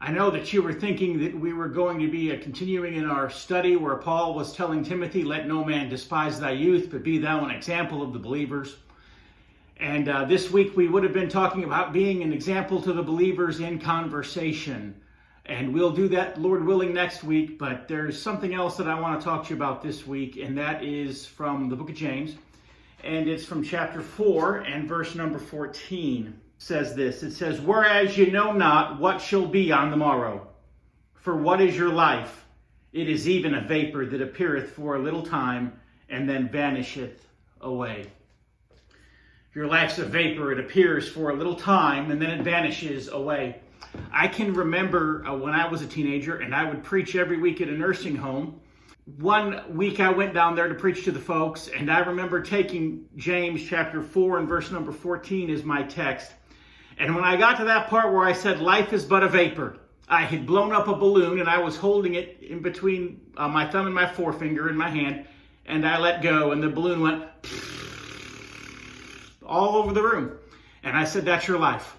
I know that you were thinking that we were going to be continuing in our study where Paul was telling Timothy, let no man despise thy youth, but be thou an example of the believers. And this week we would have been talking about being an example to the believers in conversation. And we'll do that, Lord willing, next week. But there's something else that I want to talk to you about this week, and that is from the book of James. And it's from chapter 4 and verse number 14. Says this, it says, whereas you know not what shall be on the morrow. For what is your life? It is even a vapor that appeareth for a little time, and then vanisheth away. Your life's a vapor, it appears for a little time, and then it vanishes away. I can remember when I was a teenager, and I would preach every week at a nursing home. One week I went down there to preach to the folks, and I remember taking James chapter 4 and verse number 14 as my text. And when I got to that part where I said, life is but a vapor, I had blown up a balloon and I was holding it in between my thumb and my forefinger in my hand, and I let go and the balloon went all over the room. And I said, that's your life.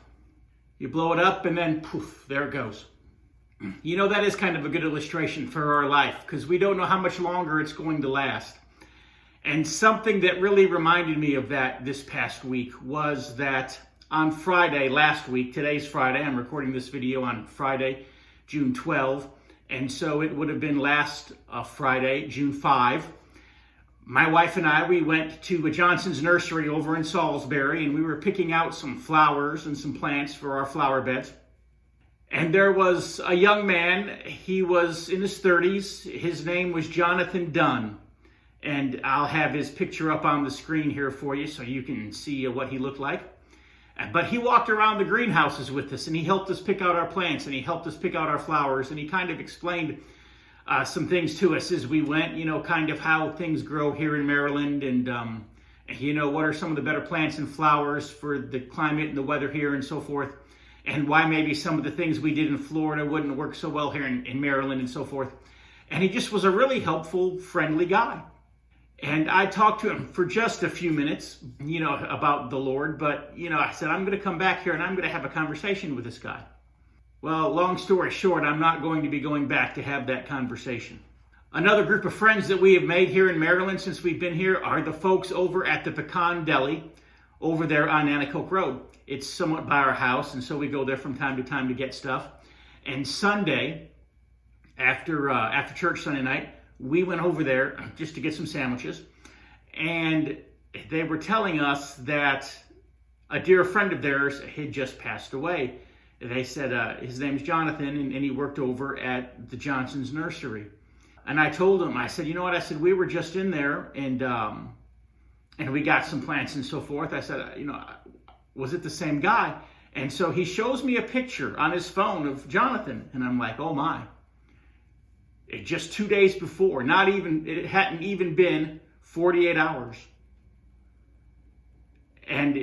You blow it up and then poof, there it goes. You know, that is kind of a good illustration for our life because we don't know how much longer it's going to last. And something that really reminded me of that this past week was that on Friday last week, today's Friday, I'm recording this video on Friday, June 12, and so it would have been last Friday, June 5. My wife and I, we went to a Johnson's nursery over in Salisbury, and we were picking out some flowers and some plants for our flower beds. And there was a young man, he was in his 30s, his name was Jonathan Dunn. And I'll have his picture up on the screen here for you so you can see what he looked like. But he walked around the greenhouses with us, and he helped us pick out our plants, and he helped us pick out our flowers, and he kind of explained some things to us as we went, you know, kind of how things grow here in Maryland, and you know, what are some of the better plants and flowers for the climate and the weather here and so forth, and why maybe some of the things we did in Florida wouldn't work so well here in Maryland and so forth. And he just was a really helpful, friendly guy. And I talked to him for just a few minutes, you know, about the Lord. But, you know, I said, I'm going to come back here and I'm going to have a conversation with this guy. Well, long story short, I'm not going to be going back to have that conversation. Another group of friends that we have made here in Maryland since we've been here are the folks over at the Pecan Deli over there on Nanticoke Road. It's somewhat by our house, and so we go there from time to time to get stuff. And Sunday, after church Sunday night, we went over there just to get some sandwiches, and they were telling us that a dear friend of theirs had just passed away. They said his name's Jonathan, and he worked over at the Johnson's nursery. And I told him, I said, you know what? I said, we were just in there, and we got some plants and so forth. I said, you know, was it the same guy? And so he shows me a picture on his phone of Jonathan, and I'm like, oh my. Just 2 days before, it hadn't even been 48 hours. And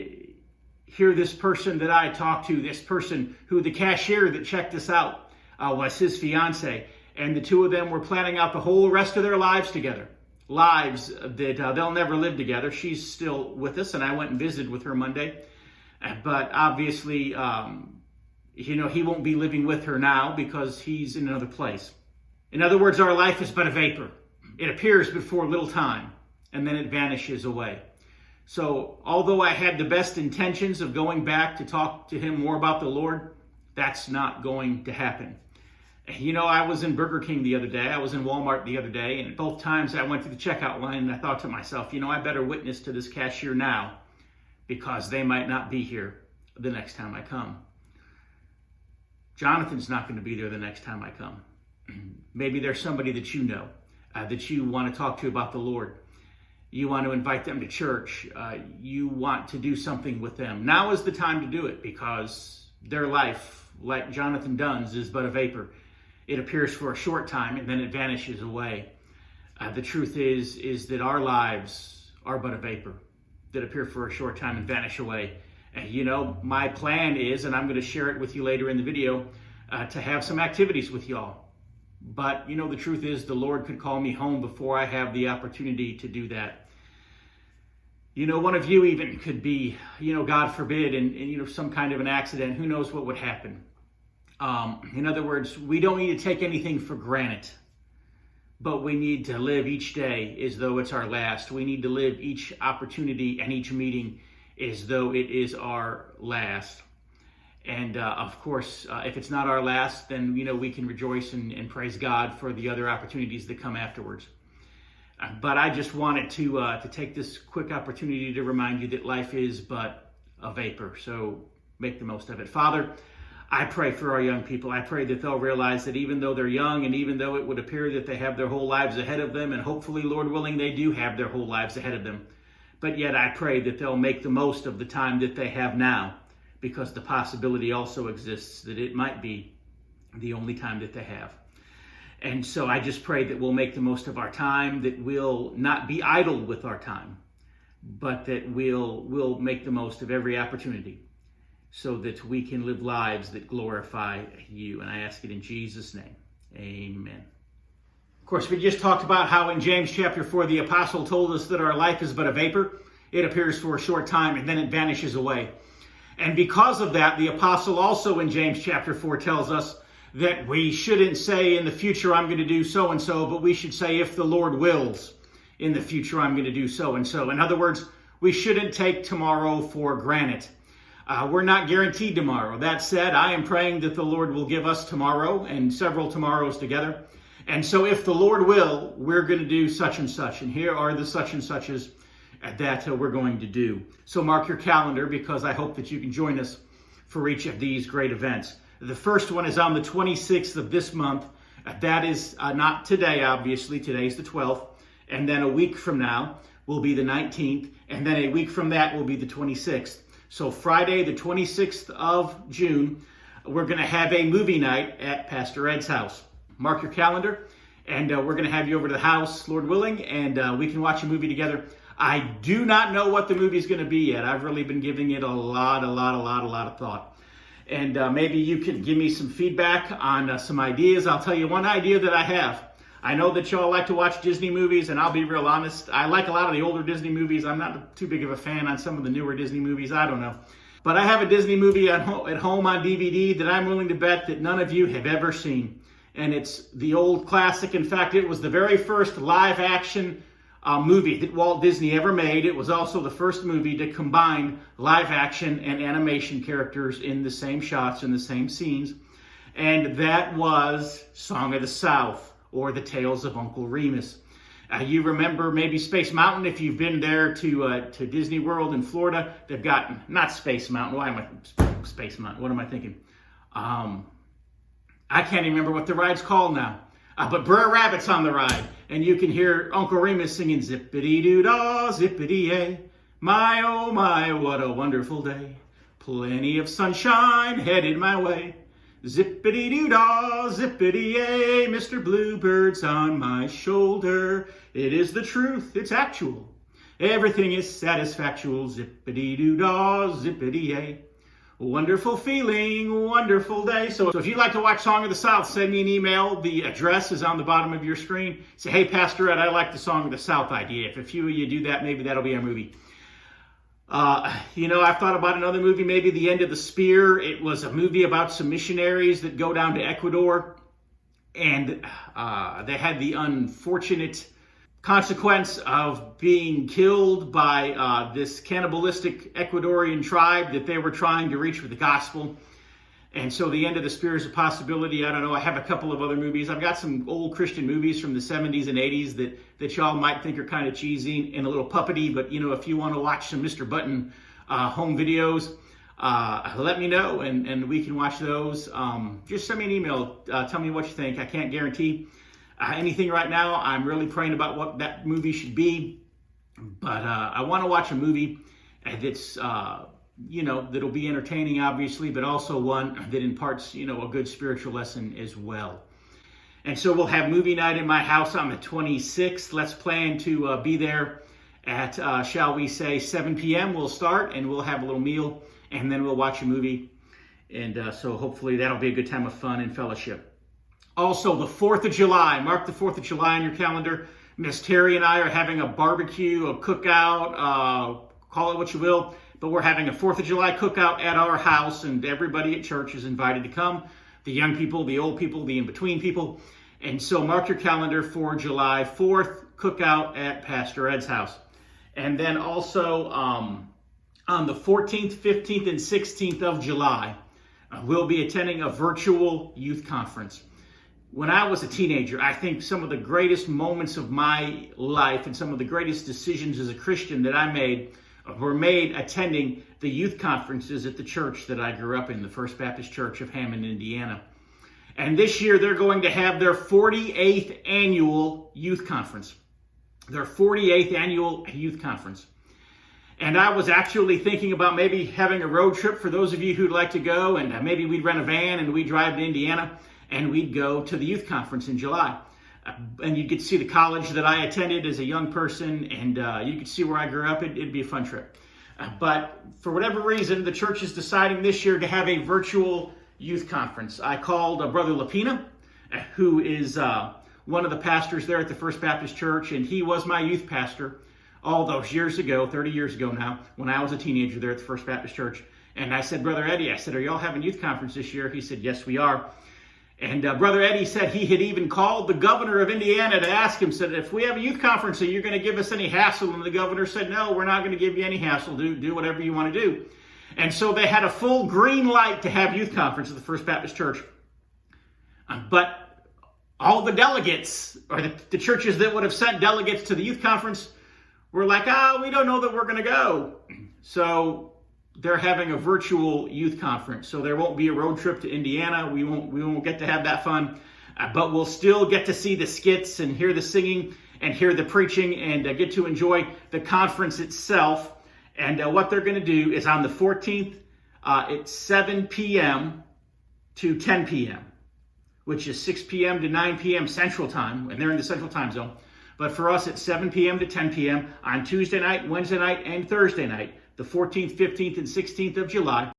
here this person that I talked to, this person who the cashier that checked us out was his fiance. And the two of them were planning out the whole rest of their lives together. Lives that they'll never live together. She's still with us, and I went and visited with her Monday. But obviously, you know, he won't be living with her now because he's in another place. In other words, our life is but a vapor. It appears but for a little time, and then it vanishes away. So, although I had the best intentions of going back to talk to him more about the Lord, that's not going to happen. You know, I was in Burger King the other day, I was in Walmart the other day, and both times I went to the checkout line and I thought to myself, you know, I better witness to this cashier now because they might not be here the next time I come. Jonathan's not going to be there the next time I come. Maybe there's somebody that you know, that you want to talk to about the Lord. You want to invite them to church. You want to do something with them. Now is the time to do it because their life, like Jonathan Dunn's, is but a vapor. It appears for a short time and then it vanishes away. The truth is that our lives are but a vapor that appear for a short time and vanish away. You know, my plan is, and I'm going to share it with you later in the video, to have some activities with y'all. But, you know, the truth is the Lord could call me home before I have the opportunity to do that. You know, one of you even could be, you know, God forbid, and you know, some kind of an accident. Who knows what would happen? In other words, we don't need to take anything for granted, but we need to live each day as though it's our last. We need to live each opportunity and each meeting as though it is our last. And of course, if it's not our last, then we can rejoice and praise God for the other opportunities that come afterwards. But I just wanted to take this quick opportunity to remind you that life is but a vapor. So make the most of it. Father, I pray for our young people. I pray that they'll realize that even though they're young and even though it would appear that they have their whole lives ahead of them, and hopefully, Lord willing, they do have their whole lives ahead of them. But yet I pray that they'll make the most of the time that they have now, because the possibility also exists that it might be the only time that they have. And so I just pray that we'll make the most of our time, that we'll not be idle with our time, but that we'll make the most of every opportunity so that we can live lives that glorify you. And I ask it in Jesus' name. Amen. Of course, we just talked about how in James chapter 4, the apostle told us that our life is but a vapor. It appears for a short time and then it vanishes away. And because of that, the apostle also in James chapter 4 tells us that we shouldn't say in the future, I'm going to do so and so, but we should say, if the Lord wills, in the future, I'm going to do so and so. In other words, we shouldn't take tomorrow for granted. We're not guaranteed tomorrow. That said, I am praying that the Lord will give us tomorrow and several tomorrows together. And so if the Lord will, we're going to do such and such. And here are the such and suches that we're going to do. So mark your calendar, because I hope that you can join us for each of these great events. The first one is on the 26th of this month. That is not today, obviously. Today's the 12th. And then a week from now will be the 19th. And then a week from that will be the 26th. So Friday, the 26th of June, we're going to have a movie night at Pastor Ed's house. Mark your calendar, and we're going to have you over to the house, Lord willing, and we can watch a movie together. I do not know what the movie is going to be yet. I've really been giving it a lot of thought. And maybe you can give me some feedback on some ideas. I'll tell you one idea that I have. I know that y'all like to watch Disney movies, and I'll be real honest. I like a lot of the older Disney movies. I'm not too big of a fan on some of the newer Disney movies. I don't know. But I have a Disney movie at home on DVD that I'm willing to bet that none of you have ever seen. And it's the old classic. In fact, it was the very first live action movie that Walt Disney ever made. It was also the first movie to combine live action and animation characters in the same shots, in the same scenes. And that was Song of the South, or The Tales of Uncle Remus. You remember maybe Space Mountain if you've been there to Disney World in Florida. They've got, not Space Mountain, Space Mountain, what am I thinking? I can't even remember what the ride's called now. But Brer Rabbit's on the ride, and you can hear Uncle Remus singing zippity-doo-dah, zippity-yay. My, oh my, what a wonderful day. Plenty of sunshine headed my way. Zippity-doo-dah, zippity-yay, Mr. Bluebird's on my shoulder. It is the truth, it's actual. Everything is satisfactual. Zippity-doo-dah, zippity-yay. Wonderful feeling, wonderful day. So if you'd like to watch Song of the South, send me an email. The address is on the bottom of your screen. Say, hey, Pastor Ed, I like the Song of the South idea. If a few of you do that, maybe that'll be our movie. I've thought about another movie, maybe The End of the Spear. It was a movie about some missionaries that go down to Ecuador, and they had the unfortunate consequence of being killed by this cannibalistic Ecuadorian tribe that they were trying to reach with the gospel. And so The End of the Spear is a possibility. I don't know. I have a couple of other movies. I've got some old Christian movies from the 70s and 80s that y'all might think are kind of cheesy and a little puppety. But, if you want to watch some Mr. Button home videos, let me know and we can watch those. Just send me an email. Tell me what you think. I can't guarantee anything right now. I'm really praying about what that movie should be. But I want to watch a movie that's... that'll be entertaining, obviously, but also one that imparts, a good spiritual lesson as well. And so we'll have movie night in my house on the 26th. Let's plan to be there at, shall we say, 7 p.m. We'll start, and we'll have a little meal, and then we'll watch a movie. And so hopefully that'll be a good time of fun and fellowship. Also, the 4th of July. Mark the 4th of July on your calendar. Miss Terry and I are having a barbecue, a cookout, call it what you will. But we're having a 4th of July cookout at our house, and everybody at church is invited to come. the young people, the old people, the in-between people. And so mark your calendar for July 4th, cookout at Pastor Ed's house. And then also on the 14th, 15th, and 16th of July, we'll be attending a virtual youth conference. When I was a teenager, I think some of the greatest moments of my life and some of the greatest decisions as a Christian that I made were made attending the youth conferences at the church that I grew up in, the First Baptist Church of Hammond, Indiana. And this year they're going to have their 48th annual youth conference. Their 48th annual youth conference. And I was actually thinking about maybe having a road trip for those of you who'd like to go, and maybe we'd rent a van and we'd drive to Indiana and we'd go to the youth conference in July. And you'd get to see the college that I attended as a young person, and you could see where I grew up. It'd be a fun trip. But for whatever reason, the church is deciding this year to have a virtual youth conference. I called Brother Lapina, who is one of the pastors there at the First Baptist Church, and he was my youth pastor all those years ago, 30 years ago now, when I was a teenager there at the First Baptist Church. And I said, Brother Eddie, I said, are y'all having youth conference this year? He said, yes, we are. And Brother Eddie said he had even called the governor of Indiana to ask him, said, if we have a youth conference, are you going to give us any hassle? And the governor said, no, we're not going to give you any hassle. Do whatever you want to do. And so they had a full green light to have youth conference at the First Baptist Church. But all the delegates, or the churches that would have sent delegates to the youth conference, were like, we don't know that we're going to go. So they're having a virtual youth conference. So there won't be a road trip to Indiana. We won't get to have that fun. But we'll still get to see the skits and hear the singing and hear the preaching and get to enjoy the conference itself. And what they're going to do is on the 14th, it's 7 p.m. to 10 p.m., which is 6 p.m. to 9 p.m. Central Time, and they're in the Central Time Zone. But for us, it's 7 p.m. to 10 p.m. on Tuesday night, Wednesday night, and Thursday night, the 14th, 15th, and 16th of July.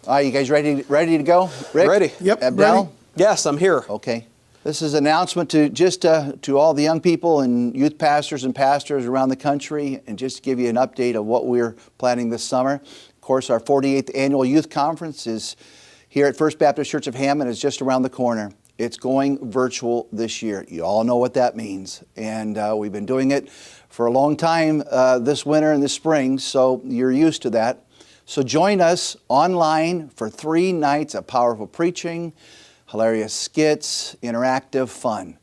All right, you guys ready to go? Rick? Ready. Yep. Abdel? Ready. Yes, I'm here. Okay. This is an announcement to all the young people and youth pastors and pastors around the country, and just to give you an update of what we're planning this summer. Of course, our 48th annual youth conference is here at First Baptist Church of Hammond. It's just around the corner. It's going virtual this year. You all know what that means. And we've been doing it for a long time this winter and this spring, so you're used to that. So join us online for 3 nights of powerful preaching, hilarious skits, interactive fun.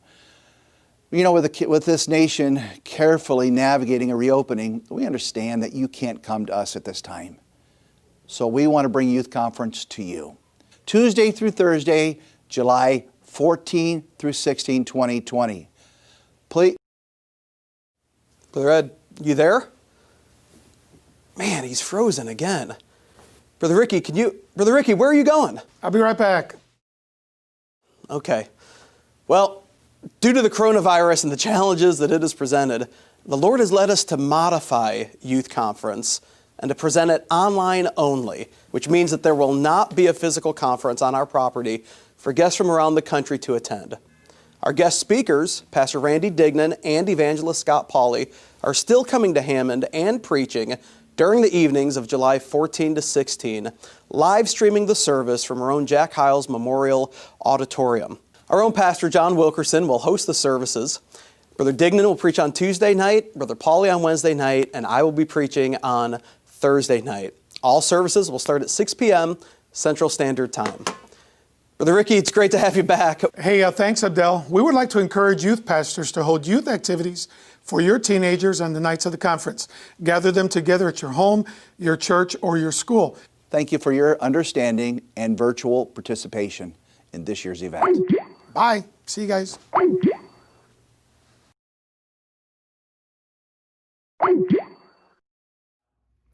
You know, with this nation carefully navigating a reopening, we understand that you can't come to us at this time. So we want to bring Youth Conference to you. Tuesday through Thursday, July 14 through 16, 2020. Please. Brother Ed, you there? Man, he's frozen again. Brother Ricky, Brother Ricky, where are you going? I'll be right back. Okay. Well, due to the coronavirus and the challenges that it has presented, the Lord has led us to modify Youth Conference and to present it online only, which means that there will not be a physical conference on our property for guests from around the country to attend. Our guest speakers, Pastor Randy Dignan and Evangelist Scott Pauley, are still coming to Hammond and preaching during the evenings of July 14 to 16, live streaming the service from our own Jack Hiles Memorial Auditorium. Our own Pastor John Wilkerson will host the services. Brother Dignan will preach on Tuesday night, Brother Pauley on Wednesday night, and I will be preaching on Thursday night. All services will start at 6 p.m. Central Standard Time. Brother Ricky, it's great to have you back. Hey, thanks, Abdel. We would like to encourage youth pastors to hold youth activities for your teenagers on the nights of the conference. Gather them together at your home, your church, or your school. Thank you for your understanding and virtual participation in this year's event. Bye. See you guys.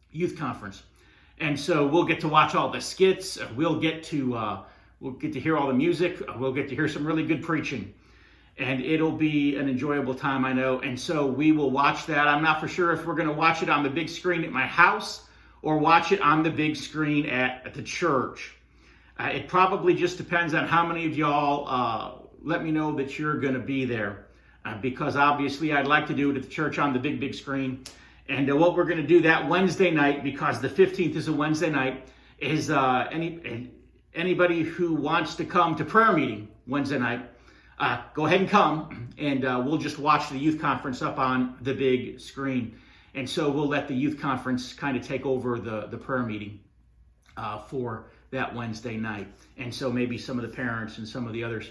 Youth conference. And so we'll get to watch all the skits. We'll get to hear all the music. We'll get to hear some really good preaching. And it'll be an enjoyable time, I know. And so we will watch that. I'm not for sure if we're going to watch it on the big screen at my house or watch it on the big screen at the church. It probably just depends on how many of y'all let me know that you're going to be there. Because obviously I'd like to do it at the church on the big screen. And what we're going to do that Wednesday night, because the 15th is a Wednesday night, is anybody who wants to come to prayer meeting Wednesday night, go ahead and come, and we'll just watch the youth conference up on the big screen. And so we'll let the youth conference kind of take over the prayer meeting for that Wednesday night. And so maybe some of the parents and some of the others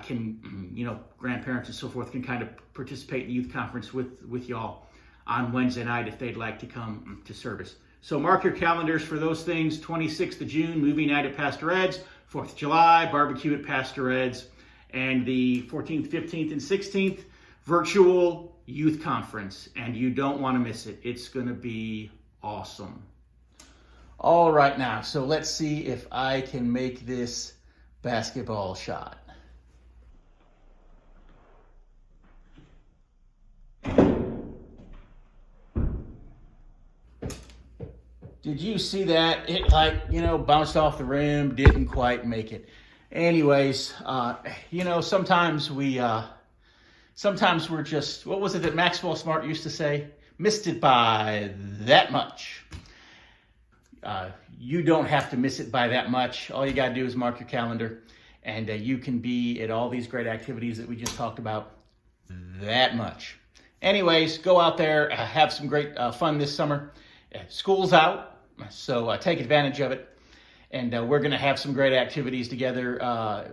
can, grandparents and so forth, can kind of participate in the youth conference with y'all on Wednesday night if they'd like to come to service. So mark your calendars for those things. 26th of June, movie night at Pastor Ed's. 4th of July, barbecue at Pastor Ed's. And the 14th, 15th, and 16th, virtual youth conference. And you don't want to miss it. It's going to be awesome. All right now, so let's see if I can make this basketball shot. Did you see that? It bounced off the rim, didn't quite make it. Anyways, sometimes we're just, what was it that Maxwell Smart used to say? Missed it by that much. You don't have to miss it by that much. All you got to do is mark your calendar, and you can be at all these great activities that we just talked about that much. Anyways, go out there, have some great fun this summer. School's out, so take advantage of it. And we're going to have some great activities together.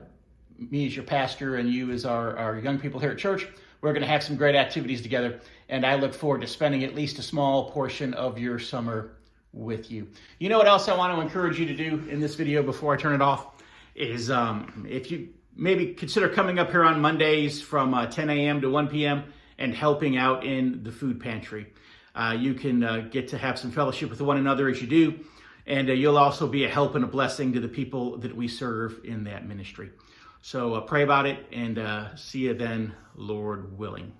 Me as your pastor and you as our young people here at church, we're going to have some great activities together. And I look forward to spending at least a small portion of your summer with you. You know what else I want to encourage you to do in this video before I turn it off is if you maybe consider coming up here on Mondays from 10 a.m. to 1 p.m. and helping out in the food pantry. You can get to have some fellowship with one another as you do, and you'll also be a help and a blessing to the people that we serve in that ministry. So pray about it, and see you then, Lord willing.